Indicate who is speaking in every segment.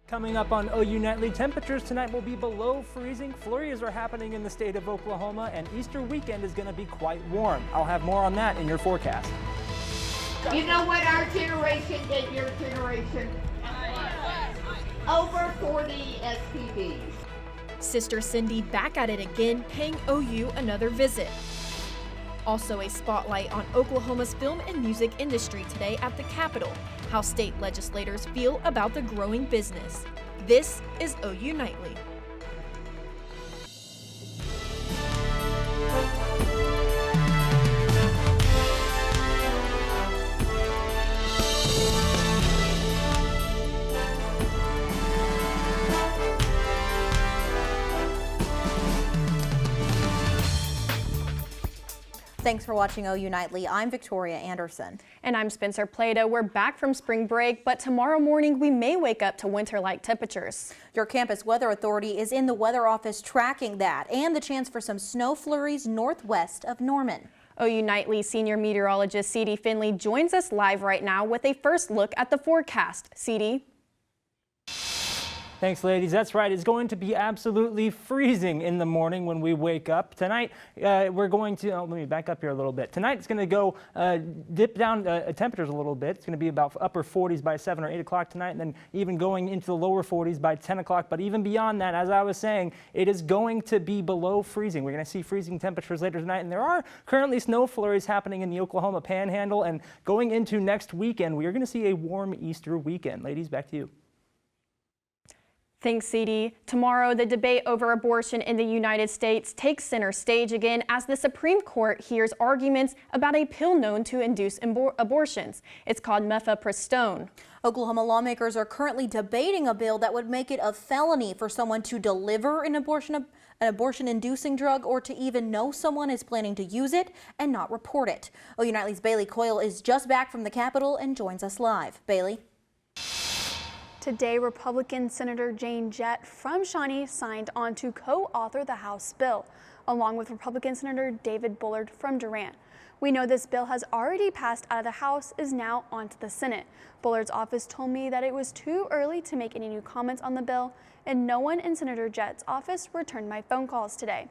Speaker 1: Coming up on OU Nightly, temperatures tonight will be below freezing. Flurries are happening in the state of Oklahoma, and Easter weekend is going to be quite warm. I'll have more on that in your forecast.
Speaker 2: You know what our generation did, your generation? Over 40 STDs.
Speaker 3: Sister Cindy back at it again, paying OU another visit. Also a spotlight on Oklahoma's film and music industry today at the Capitol, how state legislators feel about the growing business. This is OU Nightly.
Speaker 4: Thanks for watching OU Nightly. I'm Victoria Anderson.
Speaker 5: And I'm Spencer Plato. We're back from spring break, but tomorrow morning we may wake up to winter-like temperatures.
Speaker 4: Your campus weather authority is in the weather office tracking that and the chance for some snow flurries northwest of Norman.
Speaker 5: OU Nightly senior meteorologist C.D. Finley joins us live right now with a first look at the forecast. C.D.
Speaker 1: Thanks, ladies. That's right. It's going to be absolutely freezing in the morning when we wake up. Tonight, we're going to, let me back up here a little bit. Tonight, it's going to go dip down temperatures a little bit. It's going to be about upper 40s by 7 or 8 o'clock tonight, and then even going into the lower 40s by 10 o'clock. But even beyond that, as I was saying, it is going to be below freezing. We're going to see freezing temperatures later tonight, and there are currently snow flurries happening in the Oklahoma Panhandle. And going into next weekend, we are going to see a warm Easter weekend. Ladies, back to you.
Speaker 5: Thanks, C.D. Tomorrow, the debate over abortion in the United States takes center stage again as the Supreme Court hears arguments about a pill known to induce abortions. It's called mifepristone.
Speaker 4: Oklahoma lawmakers are currently debating a bill that would make it a felony for someone to deliver an abortion-inducing drug or to even know someone is planning to use it and not report it. OU Nightly's Bailey Coyle is just back from the Capitol and joins us live. Bailey?
Speaker 6: Today, Republican Senator Jane Jett from Shawnee signed on to co-author the House bill, along with Republican Senator David Bullard from Durant. We know this bill has already passed out of the House, is now on to the Senate. Bullard's office told me that it was too early to make any new comments on the bill, and no one in Senator Jett's office returned my phone calls today.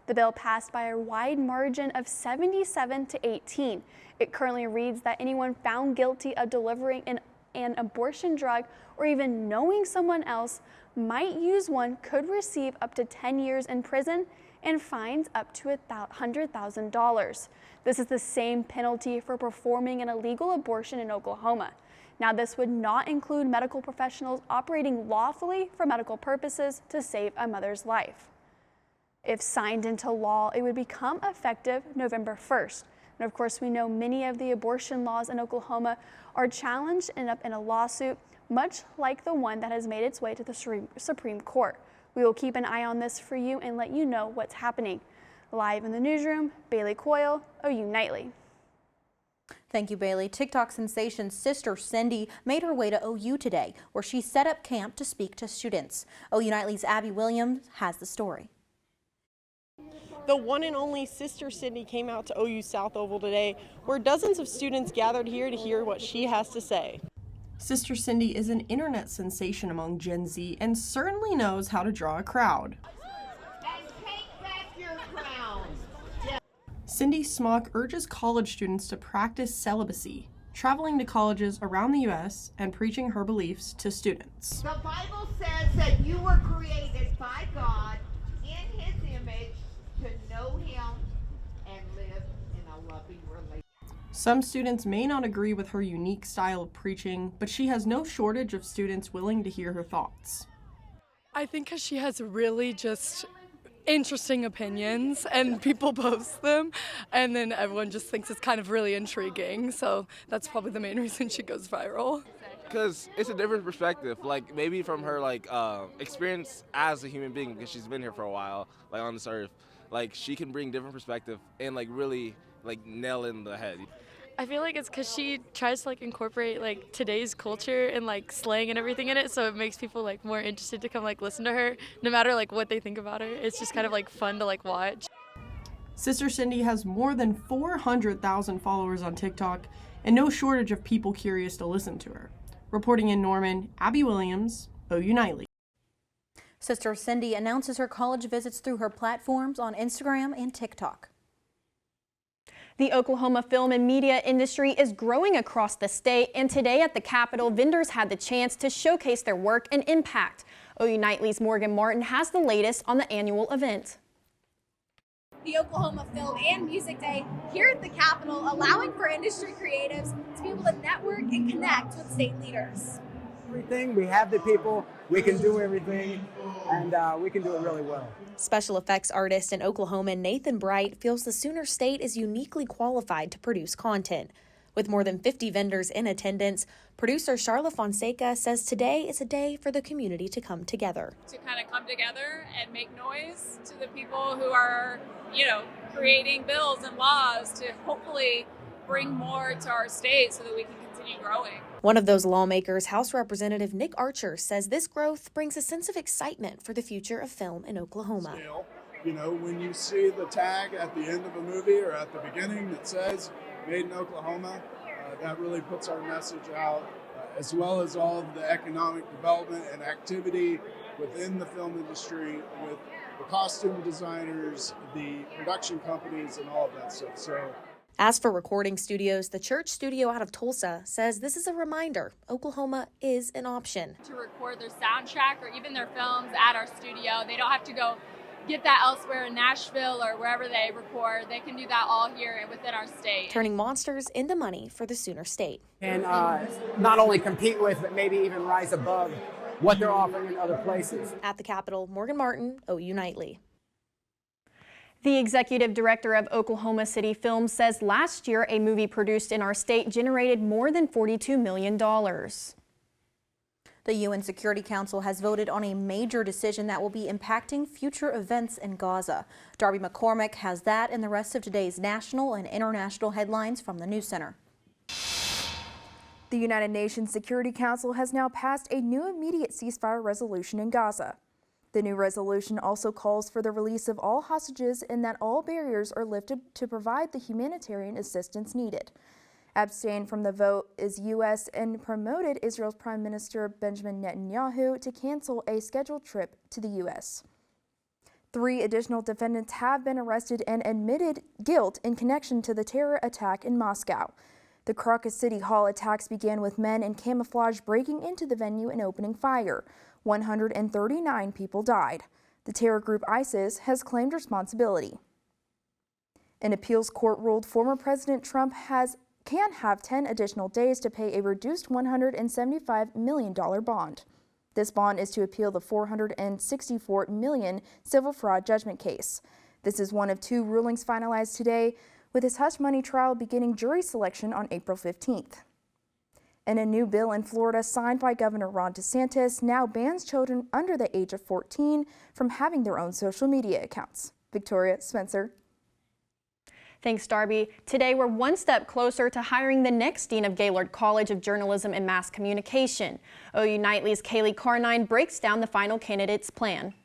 Speaker 6: The bill passed by a wide margin of 77 to 18. It currently reads that anyone found guilty of delivering an abortion drug or even knowing someone else might use one could receive up to 10 years in prison and fines up to $100,000. This is the same penalty for performing an illegal abortion in Oklahoma. Now, this would not include medical professionals operating lawfully for medical purposes to save a mother's life. If signed into law, it would become effective November 1st. And of course, we know many of the abortion laws in Oklahoma are challenged and up in a lawsuit, much like the one that has made its way to the Supreme Court. We will keep an eye on this for you and let you know what's happening. Live in the newsroom, Bailey Coyle, OU Nightly.
Speaker 4: Thank you, Bailey. TikTok sensation Sister Cindy made her way to OU today, where she set up camp to speak to students. OU Nightly's Abby Williams has the story.
Speaker 7: The one and only Sister Cindy came out to OU South Oval today, where dozens of students gathered here to hear what she has to say. Sister Cindy is an internet sensation among Gen Z and certainly knows how to draw a crowd.
Speaker 2: And take back your crown.
Speaker 7: Cindy Smock urges college students to practice celibacy, traveling to colleges around the U.S. and preaching her beliefs to students.
Speaker 2: The Bible says that you were created by God in His image to know Him and live in a loving relationship.
Speaker 7: Some students may not agree with her unique style of preaching, but she has no shortage of students willing to hear her thoughts.
Speaker 8: I think because she has really just interesting opinions and people post them, and then everyone just thinks it's kind of really intriguing, so that's probably the main reason she goes viral.
Speaker 9: Because it's a different perspective, like maybe from her experience as a human being, because she's been here for a while, like on this earth. Like she can bring different perspective and really nail in the head.
Speaker 8: I feel like it's because she tries to incorporate today's culture and slang and everything in it, so it makes people more interested to come listen to her, no matter what they think about her. It's just kind of fun to watch.
Speaker 7: Sister Cindy has more than 400,000 followers on TikTok and no shortage of people curious to listen to her. Reporting in Norman, Abby Williams, OU Nightly.
Speaker 4: Sister Cindy announces her college visits through her platforms on Instagram and TikTok.
Speaker 5: The Oklahoma film and media industry is growing across the state, and today at the Capitol, vendors had the chance to showcase their work and impact. OU Nightly's Morgan Martin has the latest on the annual event.
Speaker 10: The Oklahoma Film and Music Day here at the Capitol, allowing for industry creatives to be able to network and connect with state leaders.
Speaker 11: Everything, we have the people, we can do everything, and we can do it really well.
Speaker 12: Special effects artist in Oklahoma Nathan Bright feels the Sooner State is uniquely qualified to produce content. With more than 50 vendors in attendance, producer Charla Fonseca says today is a day for the community to come together.
Speaker 13: To kind of come together and make noise to the people who are, creating bills and laws to hopefully bring more to our state so that we can continue growing.
Speaker 12: One of those lawmakers, House Representative Nick Archer, says this growth brings a sense of excitement for the future of film in Oklahoma.
Speaker 14: When you see the tag at the end of a movie or at the beginning that says Made in Oklahoma, that really puts our message out, as well as all of the economic development and activity within the film industry with the costume designers, the production companies, and all of that stuff. So,
Speaker 12: as for recording studios, the Church Studio out of Tulsa says this is a reminder Oklahoma is an option.
Speaker 13: To record their soundtrack or even their films at our studio, they don't have to go get that elsewhere in Nashville or wherever they record. They can do that all here within our state.
Speaker 12: Turning monsters into money for the Sooner State.
Speaker 11: And not only compete with, but maybe even rise above what they're offering in other places.
Speaker 12: At the Capitol, Morgan Martin, OU Nightly.
Speaker 5: The executive director of Oklahoma City Films says last year a movie produced in our state generated more than $42 million.
Speaker 4: The UN Security Council has voted on a major decision that will be impacting future events in Gaza. Darby McCormick has that and the rest of today's national and international headlines from the News Center.
Speaker 15: The United Nations Security Council has now passed a new immediate ceasefire resolution in Gaza. The new resolution also calls for the release of all hostages and that all barriers are lifted to provide the humanitarian assistance needed. Abstained from the vote is U.S. and promoted Israel's Prime Minister Benjamin Netanyahu to cancel a scheduled trip to the U.S. 3 additional defendants have been arrested and admitted guilt in connection to the terror attack in Moscow. The Crocus City Hall attacks began with men in camouflage breaking into the venue and opening fire. 139 people died. The terror group ISIS has claimed responsibility. An appeals court ruled former President Trump can have 10 additional days to pay a reduced $175 million bond. This bond is to appeal the $464 million civil fraud judgment case. This is one of 2 rulings finalized today, with his hush money trial beginning jury selection on April 15th. And a new bill in Florida signed by Governor Ron DeSantis now bans children under the age of 14 from having their own social media accounts. Victoria Spencer.
Speaker 5: Thanks, Darby. Today, we're one step closer to hiring the next dean of Gaylord College of Journalism and Mass Communication. OU Nightly's Kaylee Carnine breaks down the final candidate's plan.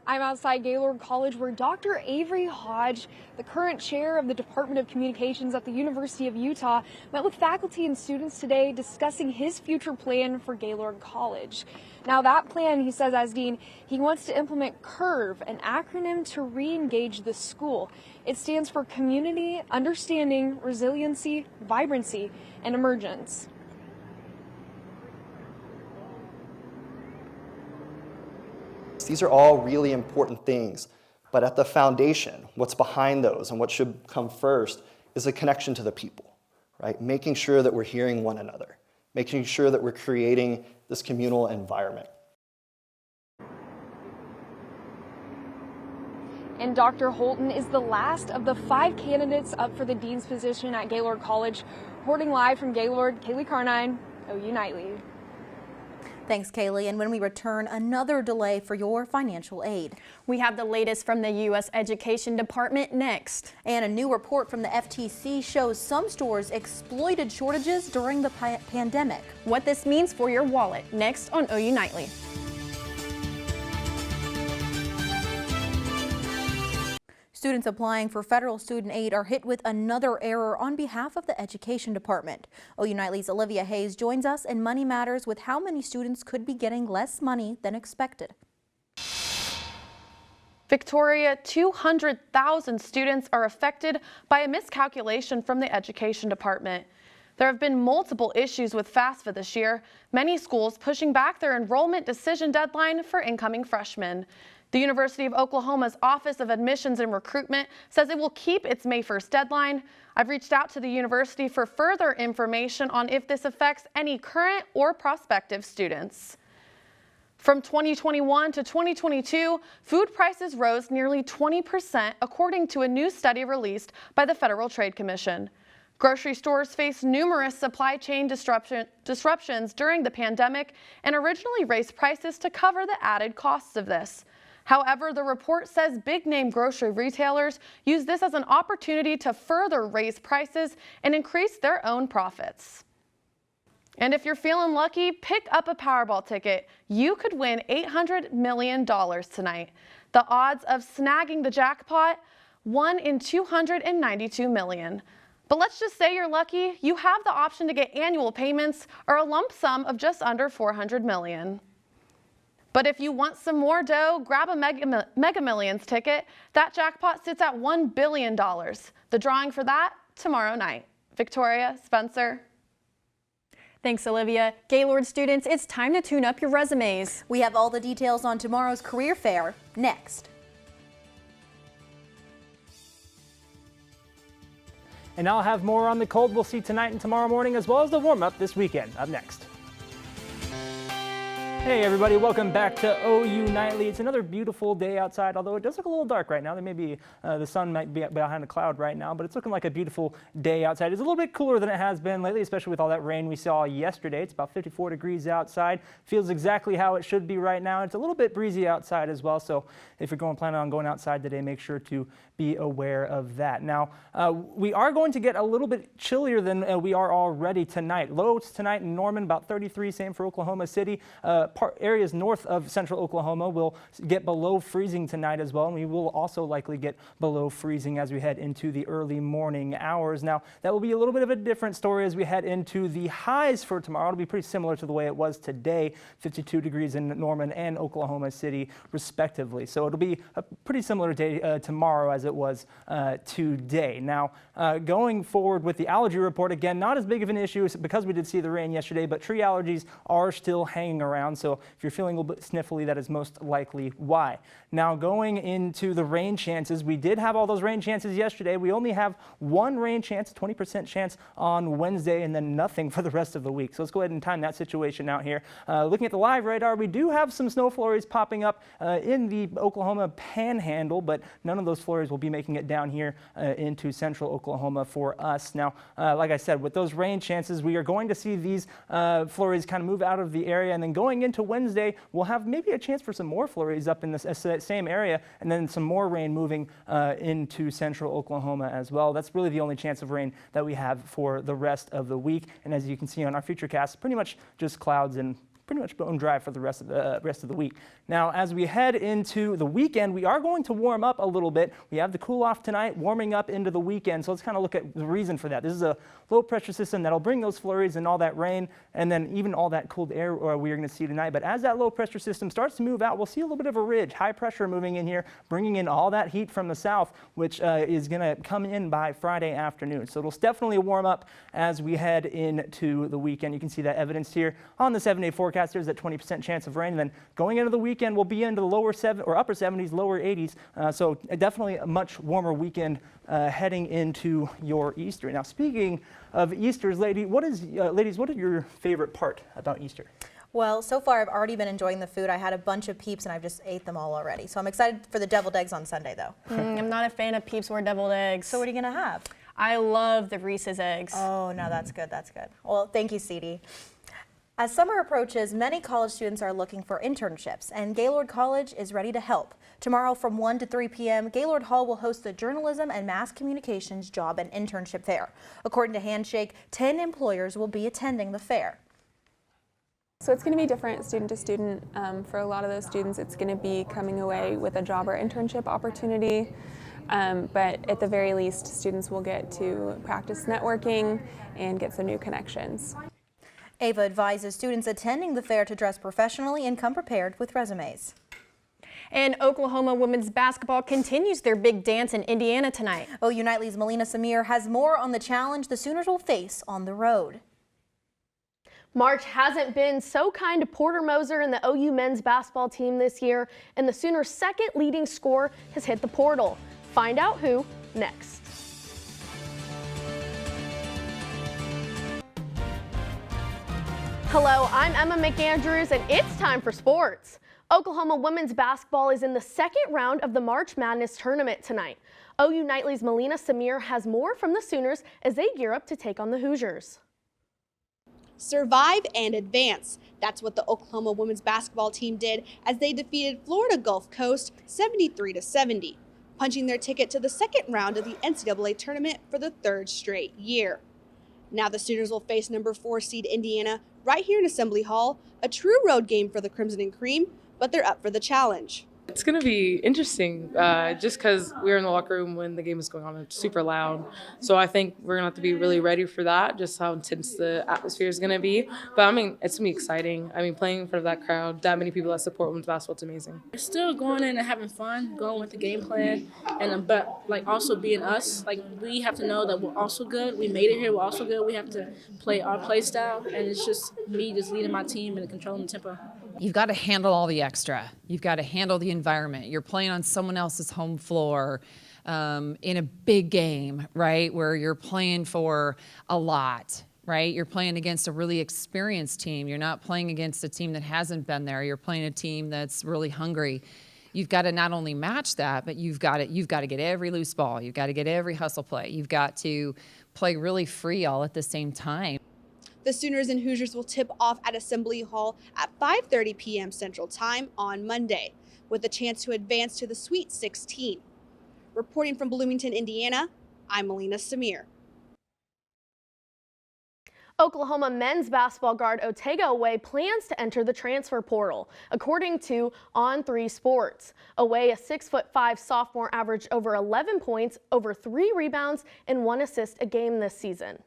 Speaker 16: I'm outside Gaylord College where Dr. Avery Hodge, the current chair of the Department of Communications at the University of Utah, met with faculty and students today discussing his future plan for Gaylord College. Now that plan, he says as dean, he wants to implement CURVE, an acronym to re-engage the school. It stands for Community, Understanding, Resiliency, Vibrancy, and Emergence.
Speaker 17: These are all really important things, but at the foundation, what's behind those and what should come first is a connection to the people, right? Making sure that we're hearing one another, making sure that we're creating this communal environment.
Speaker 16: And Dr. Holton is the last of the 5 candidates up for the dean's position at Gaylord College. Reporting live from Gaylord, Kaylee Carnine, OU Nightly.
Speaker 4: Thanks, Kaylee. And when we return, another delay for your financial aid.
Speaker 5: We have the latest from the U.S. Education Department next.
Speaker 4: And a new report from the FTC shows some stores exploited shortages during the pandemic.
Speaker 5: What this means for your wallet, next on OU Nightly.
Speaker 4: Students applying for federal student aid are hit with another error on behalf of the Education Department. OU Nightly's Olivia Hayes joins us in Money Matters with how many students could be getting less money than expected.
Speaker 18: Victoria, 200,000 students are affected by a miscalculation from the Education Department. There have been multiple issues with FAFSA this year, many schools pushing back their enrollment decision deadline for incoming freshmen. The University of Oklahoma's Office of Admissions and Recruitment says it will keep its May 1st deadline. I've reached out to the university for further information on if this affects any current or prospective students. From 2021 to 2022, food prices rose nearly 20% according to a new study released by the Federal Trade Commission. Grocery stores faced numerous supply chain disruptions during the pandemic and originally raised prices to cover the added costs of this. However, the report says big-name grocery retailers use this as an opportunity to further raise prices and increase their own profits. And if you're feeling lucky, pick up a Powerball ticket. You could win $800 million tonight. The odds of snagging the jackpot, 1 in 292 million. But let's just say you're lucky, you have the option to get annual payments or a lump sum of just under $400 million. But if you want some more dough, grab a Mega Millions ticket. That jackpot sits at $1 billion. The drawing for that, tomorrow night. Victoria, Spencer.
Speaker 5: Thanks, Olivia. Gaylord students, it's time to tune up your resumes.
Speaker 4: We have all the details on tomorrow's career fair next.
Speaker 1: And I'll have more on the cold we'll see tonight and tomorrow morning, as well as the warm-up this weekend. Up next. Hey everybody, welcome back to OU Nightly. It's another beautiful day outside, although it does look a little dark right now. There may be, the sun might be behind a cloud right now, but it's looking like a beautiful day outside. It's a little bit cooler than it has been lately, especially with all that rain we saw yesterday. It's about 54 degrees outside. Feels exactly how it should be right now. It's a little bit breezy outside as well, so if you're planning on going outside today, make sure to be aware of that. Now, we are going to get a little bit chillier than we are already tonight. Lows tonight in Norman, about 33, same for Oklahoma City. Areas north of central Oklahoma will get below freezing tonight as well, and we will also likely get below freezing as we head into the early morning hours. Now, that will be a little bit of a different story as we head into the highs for tomorrow. It'll be pretty similar to the way it was today, 52 degrees in Norman and Oklahoma City, respectively. So it'll be a pretty similar day tomorrow as it was today. Now, going forward with the allergy report, again, not as big of an issue because we did see the rain yesterday, but tree allergies are still hanging around. So if you're feeling a little bit sniffly, that is most likely why. Now, going into the rain chances, we did have all those rain chances yesterday. We only have one rain chance, 20% chance on Wednesday, and then nothing for the rest of the week. So let's go ahead and time that situation out here. Looking at the live radar, we do have some snow flurries popping up in the Oklahoma panhandle, but none of those flurries will be making it down here into central Oklahoma for us. Now, like I said, with those rain chances, we are going to see these flurries kind of move out of the area, and then going into Wednesday, we'll have maybe a chance for some more flurries up in this same area, and then some more rain moving into central Oklahoma as well. That's really the only chance of rain that we have for the rest of the week. And as you can see on our futurecast, pretty much just clouds and pretty much bone dry for the rest of the week. Now, as we head into the weekend, we are going to warm up a little bit. We have the cool off tonight, warming up into the weekend. So let's kind of look at the reason for that. This is a low pressure system that'll bring those flurries and all that rain, and then even all that cold air we are going to see tonight. But as that low pressure system starts to move out, we'll see a little bit of a ridge, high pressure moving in here, bringing in all that heat from the south, which is going to come in by Friday afternoon. So it'll definitely warm up as we head into the weekend. You can see that evidence here on the 7-day forecast. There's that 20% chance of rain. And then going into the weekend, we'll be into the upper 70s, lower 80s. So definitely a much warmer weekend heading into your Easter. Now, speaking of Easter's, ladies, what is your favorite part about Easter?
Speaker 4: Well, so far I've already been enjoying the food. I had a bunch of Peeps and I've just ate them all already. So I'm excited for the deviled eggs on Sunday, though.
Speaker 5: I'm not a fan of Peeps or deviled eggs.
Speaker 4: So what are you going to have?
Speaker 5: I love the Reese's eggs.
Speaker 4: Oh, no, that's good. That's good. Well, thank you, CD. As summer approaches, many college students are looking for internships, and Gaylord College is ready to help. Tomorrow from 1 to 3 p.m., Gaylord Hall will host the Journalism and Mass Communications Job and Internship Fair. According to Handshake, 10 employers will be attending the fair.
Speaker 19: So it's going to be different student to student. For a lot of those students, it's going to be coming away with a job or internship opportunity. but at the very least, students will get to practice networking and get some new connections.
Speaker 4: Ava advises students attending the fair to dress professionally and come prepared with resumes.
Speaker 3: And Oklahoma women's basketball continues their big dance in Indiana tonight.
Speaker 4: OU Nightly's Melina Samir has more on the challenge the Sooners will face on the road.
Speaker 20: March hasn't been so kind to Porter Moser and the OU men's basketball team this year, and the Sooners' second leading scorer has hit the portal. Find out who next. Hello, I'm Emma McAndrews, and it's time for sports. Oklahoma women's basketball is in the second round of the March Madness tournament tonight. OU Nightly's Melina Samir has more from the Sooners as they gear up to take on the Hoosiers.
Speaker 21: Survive and advance. That's what the Oklahoma women's basketball team did as they defeated Florida Gulf Coast 73-70, punching their ticket to the second round of the NCAA tournament for the third straight year. Now the Sooners will face number 4 seed Indiana right here in Assembly Hall, a true road game for the Crimson and Cream, but they're up for the challenge.
Speaker 22: It's going to be interesting just because we were in the locker room when the game was going on. It's super loud. So I think we're going to have to be really ready for that, just how intense the atmosphere is going to be. But I mean, it's going to be exciting. I mean, playing in front of that crowd, that many people that support women's basketball, it's amazing.
Speaker 23: We're still going in and having fun, going with the game plan, and but like also being us. Like we have to know that we're also good. We made it here. We're also good. We have to play our play style, and it's just me just leading my team and controlling the tempo.
Speaker 24: You've got to handle all the extra. You've got to handle the environment. You're playing on someone else's home floor in a big game, right, where you're playing for a lot, right? You're playing against a really experienced team. You're not playing against a team that hasn't been there. You're playing a team that's really hungry. You've got to not only match that, but you've got to get every loose ball. You've got to get every hustle play. You've got to play really free all at the same time.
Speaker 21: The Sooners and Hoosiers will tip off at Assembly Hall at 5:30 p.m. Central Time on Monday, with a chance to advance to the Sweet 16. Reporting from Bloomington, Indiana, I'm Melina Samir.
Speaker 20: Oklahoma men's basketball guard Otega Away plans to enter the transfer portal, according to On3 Sports. Away, a 6'5" sophomore, averaged over 11 points, over 3 rebounds, and 1 assist a game this season.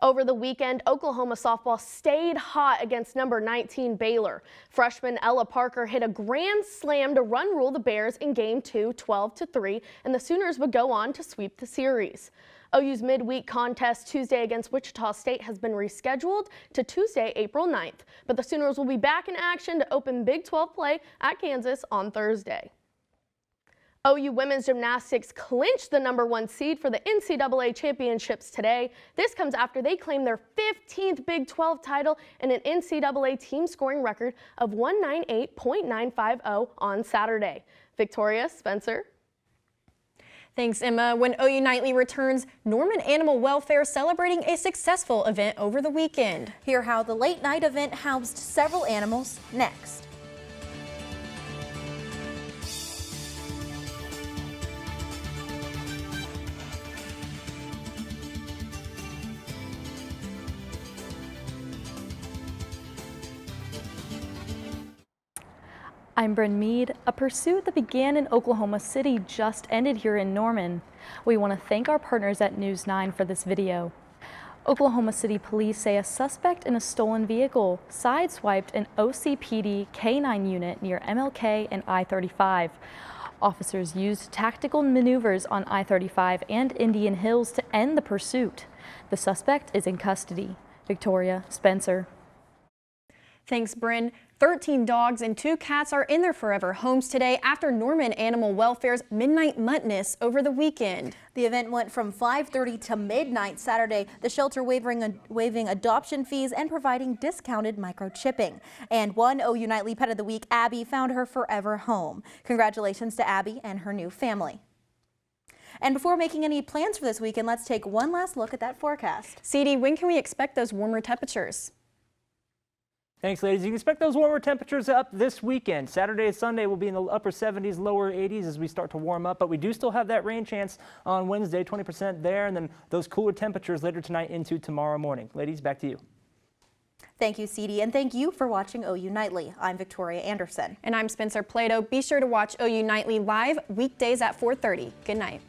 Speaker 20: Over the weekend, Oklahoma softball stayed hot against number 19 Baylor. Freshman Ella Parker hit a grand slam to run rule the Bears in Game 2, 12-3, and the Sooners would go on to sweep the series. OU's midweek contest Tuesday against Wichita State has been rescheduled to Tuesday, April 9th, but the Sooners will be back in action to open Big 12 play at Kansas on Thursday. OU women's gymnastics clinched the number 1 seed for the NCAA championships today. This comes after they claimed their 15th Big 12 title and an NCAA team scoring record of 198.950 on Saturday. Victoria Spencer.
Speaker 3: Thanks, Emma. When OU Nightly returns, Norman Animal Welfare celebrating a successful event over the weekend.
Speaker 4: Hear how the late night event housed several animals next.
Speaker 25: I'm Bryn Mead. A pursuit that began in Oklahoma City just ended here in Norman. We want to thank our partners at News 9 for this video. Oklahoma City police say a suspect in a stolen vehicle sideswiped an OCPD K-9 unit near MLK and I-35. Officers used tactical maneuvers on I-35 and Indian Hills to end the pursuit. The suspect is in custody. Victoria Spencer.
Speaker 3: Thanks, Bryn. 13 dogs and 2 cats are in their forever homes today after Norman Animal Welfare's Midnight Muttness over the weekend.
Speaker 4: The event went from 5:30 to midnight Saturday, the shelter waiving adoption fees and providing discounted microchipping. And one OU Nightly Pet of the Week, Abby, found her forever home. Congratulations to Abby and her new family. And before making any plans for this weekend, let's take one last look at that forecast.
Speaker 3: CD, when can we expect those warmer temperatures?
Speaker 1: Thanks, ladies. You can expect those warmer temperatures up this weekend. Saturday and Sunday will be in the upper 70s, lower 80s as we start to warm up, but we do still have that rain chance on Wednesday, 20% there, and then those cooler temperatures later tonight into tomorrow morning. Ladies, back to you.
Speaker 4: Thank you, Ceedee, and thank you for watching OU Nightly. I'm Victoria Anderson.
Speaker 5: And I'm Spencer Plato. Be sure to watch OU Nightly live weekdays at 4:30. Good night.